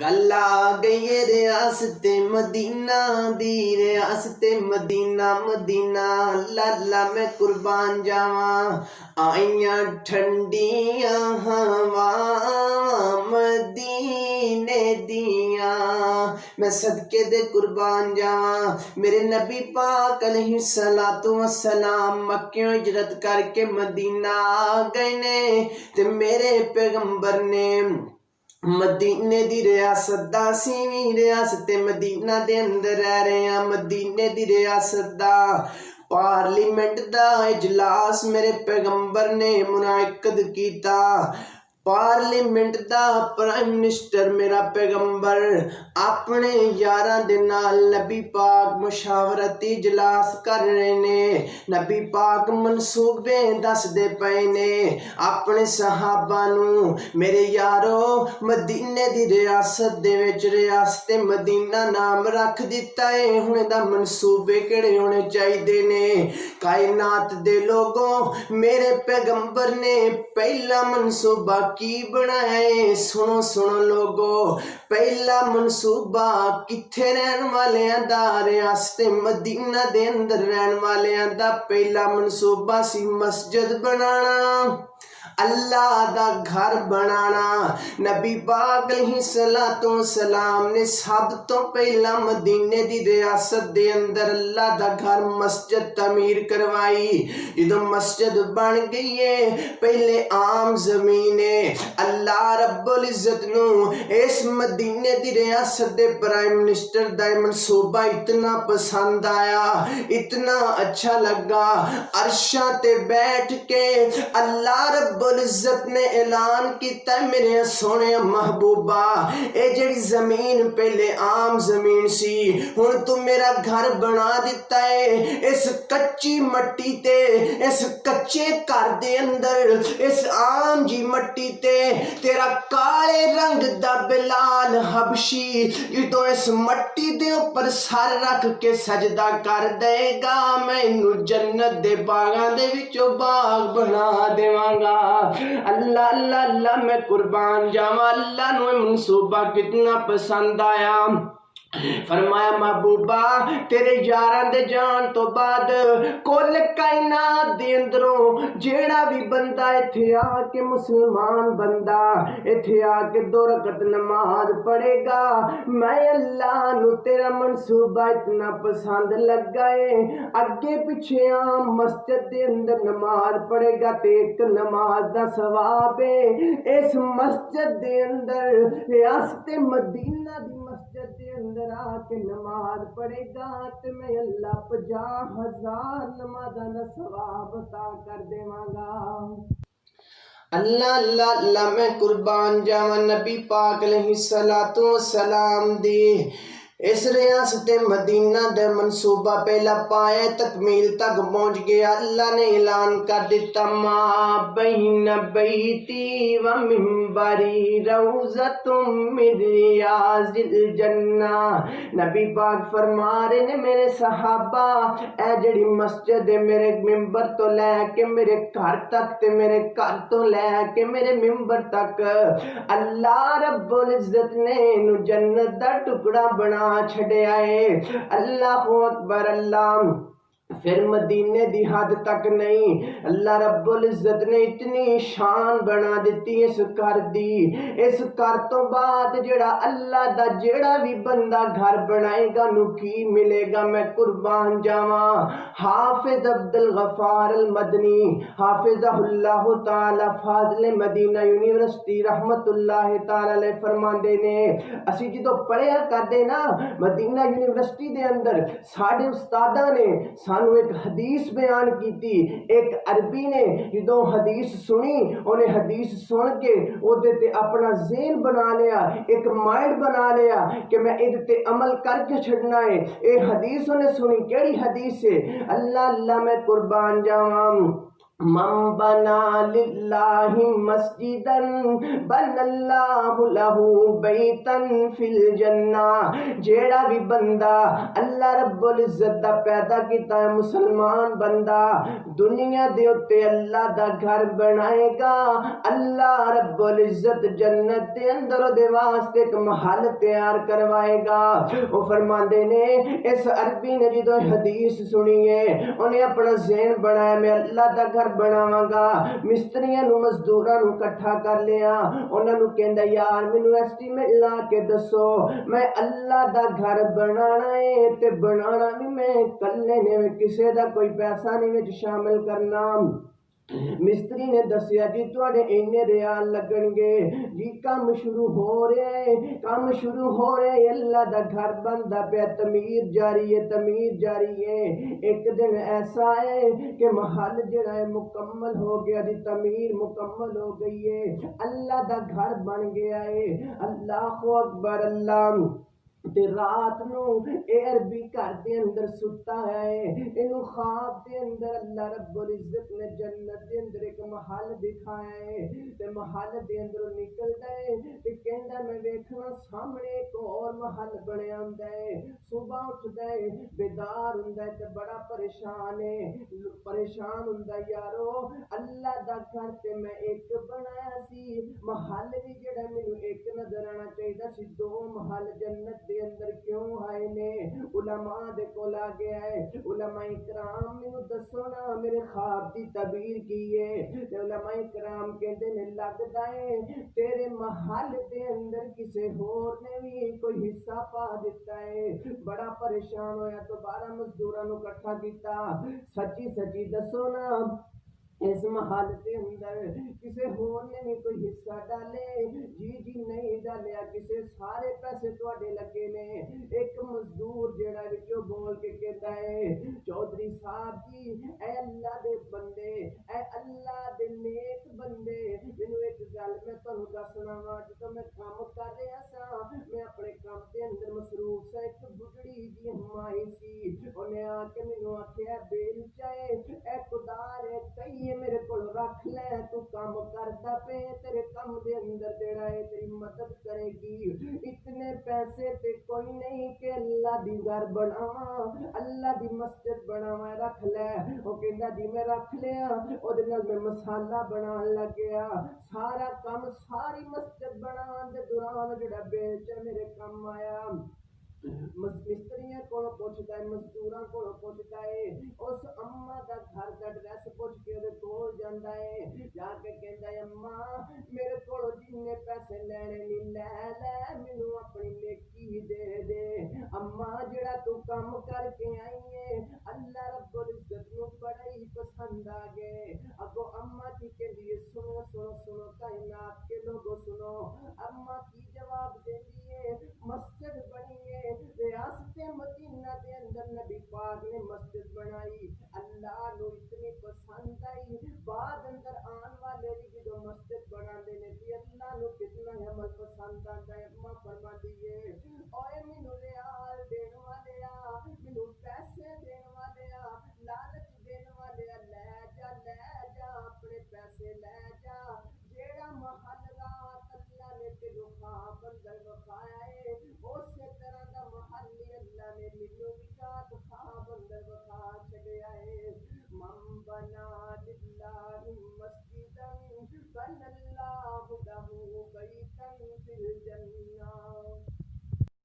گل آ گئی ریاست مدینہ دی، ریاست مدینہ مدینہ لالا میں قربان جاواں، آئیاں ٹھنڈیاں ہواں مدینے دیاں، میں صدقے دے قربان جاواں۔ میرے نبی پاک علیہ الصلوۃ والسلام مکیوں ہجرت کر کے مدینہ آ گئے نے، تے میرے پیغمبر نے مدینے دی ریاست دا سیویں ریاست مدینہ دے اندر رہ رہے ہیں۔ مدینے دی ریاست دا پارلیمنٹ دا اجلاس میرے پیغمبر نے منعقد کیتا۔ پارلیمنٹ دا پرائم منسٹر میرا پیغمبر اپنے یاراں دے نال نبی پاک مشاورتی اجلاس کر رہے نے، نبی پاک منصوبے دس دے پئے نے اپنے صحابہ نو، میرے یارو مدینے دی ریاست دے وچ ریاست مدینہ نام رکھ دیتا ہے، ہن دا منصوبے کیڑے ہونے چاہیے نے؟ کائنات دے لوگوں، میرے پیغمبر نے پہلا منصوبہ کی بنایا ہے؟ سنو سنو لوگو، پہلا منصوبہ کتھے رہن والیاں دا؟ ریاست مدینہ دے اندر رہن والیاں دا پہلا منصوبہ سی مسجد بنانا، اللہ دا گھر بنانا۔ نبی پاک علیہ الصلوۃ والسلام نے سب تو پہلا مدینے دی ریاست دے اندر اللہ دا گھر مسجد تعمیر کروائی۔ جدوں مسجد بن گئی ہے، پہلے عام زمین ہے، اللہ رب العزت نو اس مدینے دی ریاست دے پرائم منسٹر دا منصوبہ اتنا پسند آیا، اتنا اچھا لگا، عرشاں تے بیٹھ کے اللہ رب العزت نے اعلان کیتا ہے، میرے سونے محبوبہ اے جڑی زمین پہلے عام زمین سی، ہن تو میرا گھر بنا دیتا ہے، اس کچی مٹی تے، اس کچے گھر دے اندر، اس عام جی مٹی تے تیرا کالے رنگ دا بلال حبشی جدوں اس مٹی دے اوپر سر رکھ کے سجدہ کر دے گا، میں انو جنت دے باغاں دے وچوں باغ بنا دیواں گا۔ اللہ اللہ اللہ میں قربان جاواں، اللہ نو منصوبہ کتنا پسند آیا۔ فرمایا محبوبہ تیرے یاراں دے جان تو بعد کل کائنات دے اندروں جیڑا بھی بندہ ایتھے آ کے مسلمان بندہ ایتھے آ کے 2 رکعت نماز پڑھے گا، میں اللہ نو تیرا منصوبہ اتنا پسند لگا ہے، اگے پیچھے عام مسجد دے اندر نماز پڑھے گا تے ایک نماز دا ثواب ہے، اس مسجد دے اندر ریاست مدینہ دی مسجد دے اندر آ کے نماز پڑھے گا تے میں اللہ 50,000 نمازاں دا ثواب عطا کر دیواں گا۔ اللہ اللہ اللہ میں قربان جاواں، نبی پاک علیہ الصلوۃ والسلام دی اس ریاست مدینہ دے منصوبہ پہلا پائے تکمیل تک پہنچ گیا۔ اللہ نے اعلان کر دیتا، ما بین بیتی و منبری روضۃ من ریاض الجنہ۔ نبی پاک فرما رہے نے میرے صحابہ، اے جڑی مسجد ہے میرے ممبر تو لے کے میرے گھر تک تے میرے گھر تو لے کے میرے ممبر تک اللہ رب العزت نے انو جنت دا ٹکڑا بنا چھڑیا ہے۔ اللہ اکبر اللہ۔ پھر مدینے دی حد تک نہیں، اللہ رب العزت نے اتنی شان بنا دیتی اس گھر دی، اس گھر تو بعد جڑا اللہ دا جڑا بھی بندہ گھر بنائے گا نو کی ملے گا؟ میں قربان جاواں، حافظ عبد الغفار المدنی حافظہ اللہ تعالی فاضل مدینہ یونیورسٹی رحمت اللہ تعالی علیہ فرماندے نے، اسی جدو پڑھیا کردے نا مدینہ یونیورسٹی دے اندر ساڈے استاداں نے سانو ایک حدیث بیان کیتی، ایک عربی نے جدوں حدیث سنی انہیں حدیث سن کے او دے تے اپنا ذہن بنا لیا، ایک مائنڈ بنا لیا کہ میں ادھے تے عمل کر کے چھڑنا ہے۔ اے حدیث انہیں سنی، کیڑی حدیث ہے؟ اللہ اللہ میں قربان جاواں، من بنا للہ مسجدن بن اللہ لہو بیتن فی الجنہ، جیڑا بھی بندہ اللہ رب العزت دا پیدا کیتا ہے مسلمان بندہ دنیا دے اتے اللہ دا گھر بنائے گا، اللہ رب العزت جنت دے اندر دے واسطے ایک محل تیار کروائے گا۔ وہ فرماندے نے اس عربی نے جدو حدیث سنی ہے انہیں اپنا ذہن بنایا میں اللہ دا گھر بناواں گا، مستریاں نو مزدوراں نو کٹھا کر لیا، انہاں نو کہندا یار مینوں ایسٹیمیٹ لا کے دسو میں اللہ دا گھر بنانا ہے تے بنانا بھی میں کلے نے کسے دا کوئی پیسہ نہیں وچ شامل کرنا۔ مستری نے دسیا جی تواڈے اینے ریال لگن گے جی، کام شروع ہو رہا ہے، کام شروع ہو رہا ہے، اللہ دا گھر بندا پیا، تعمیر جاری ہے، تعمیر جاری ہے۔ ایک دن ایسا ہے کہ محل جڑا ہے مکمل ہو گیا، دی تعمیر مکمل ہو گئی ہے، اللہ دا گھر بن گیا ہے۔ اللہ اکبر اللہ تے رات نو اے عربی گھر دے اندر ستا ہے، اینو خواب دے اندر اللہ رب العزت نے جنت دے اندر ایک محل دکھایا ہے، تے محل دے اندر نکلدا ہے تے کہندا میں ویکھنا سامنے ایک اور محل بنیا ہوندا ہے، صبح اٹھدا ہے بیدار ہوندا ہے تے بڑا پریشان ہے، پریشان ہوندا یارو اللہ دا گھر تے میں ایک بنایا سی، محل بھی جڑا مینوں ایک نظر آنا چاہیدا سی، دو محل جنت دے اندر کیوں آئے نے؟ علماء دے کول آ گیا ہے، علماء کرام مینوں دسو نا میرے خواب دی تعبیر کی ہے، تے علماء کرام کہندے نے لگدا ہے تیرے محل دے اندر کسے ہور نے بھی کوئی حصہ پا دیتا ہے۔ بڑا پریشان ہویا دوبارہ مزدوراں نو اکٹھا کیتا، سچی سچی دسو نا اس محل کے اندر کسی ہور نے بھی کوئی حصہ ڈالے؟ جی جی نہیں ڈالیا، کسی سارے پیسے تواڈے لگے نے۔ ایک مزدور جیڑا وچوں بول کے کہتا ہے چودھری صاحب جی اے اللہ دے بندے، اے اللہ دے نیک بندے، مینوں ایک گل میں تانوں دسنا وا، جدوں میں کام کر رہا سا میں اپنے کام دے اندر مصروف سا، ایک بڈڑی جی ہمائی سی، انہیں آ کے مینوں آکھیا بیل چائے اے خدا رے کئی میرے کو رکھ لے، تو کام کرتا پے تیرے کام دے اندر جڑا ہے تیری مدد کرے گی، اتنے پیسے تے کوئی نہیں کہ اللہ دی گھر بناواں، اللہ دی مسجد بناواں، رکھ لے۔ وہ کہندا جی میں رکھ لیا، او دے نال میں مسالہ بنان لگ گیا، سارا کام ساری مسجد بنان دے دوران جڑا بیچ میرے کام آیا، مستریاں کو پوچھتا ہے، مزدوراں کو پوچھتا ہے، اس اما دا گھر دا ایڈریس پوچھ کے دے کول جاندا ہے، جا کے کہندا ہے اما میرے کول جننے پیسے لینے نہیں لے لے، مینوں اپنی نیکی دے دے، اما جڑا تو کام کر کے آئی ہے اللہ رب العزت نو بڑا ہی پسند آ گئے۔ اگو اما کی کہندی ہے سنو سنو سنو کائنات کے لوگوں سنو، اما کی جواب دیندی ہے مسجد بنی ہے ریاست مدینہ دے اندر، نبی پاک نے مسجد بنائی، اللہ نو اتنی پسند آئی، بعد اندر آن والے بھی جدو مسجد بنا دینے تھی اللہ نو کتنا عمل پسند آتا ہے۔ اما فرما دیئے اوے مینوں ریال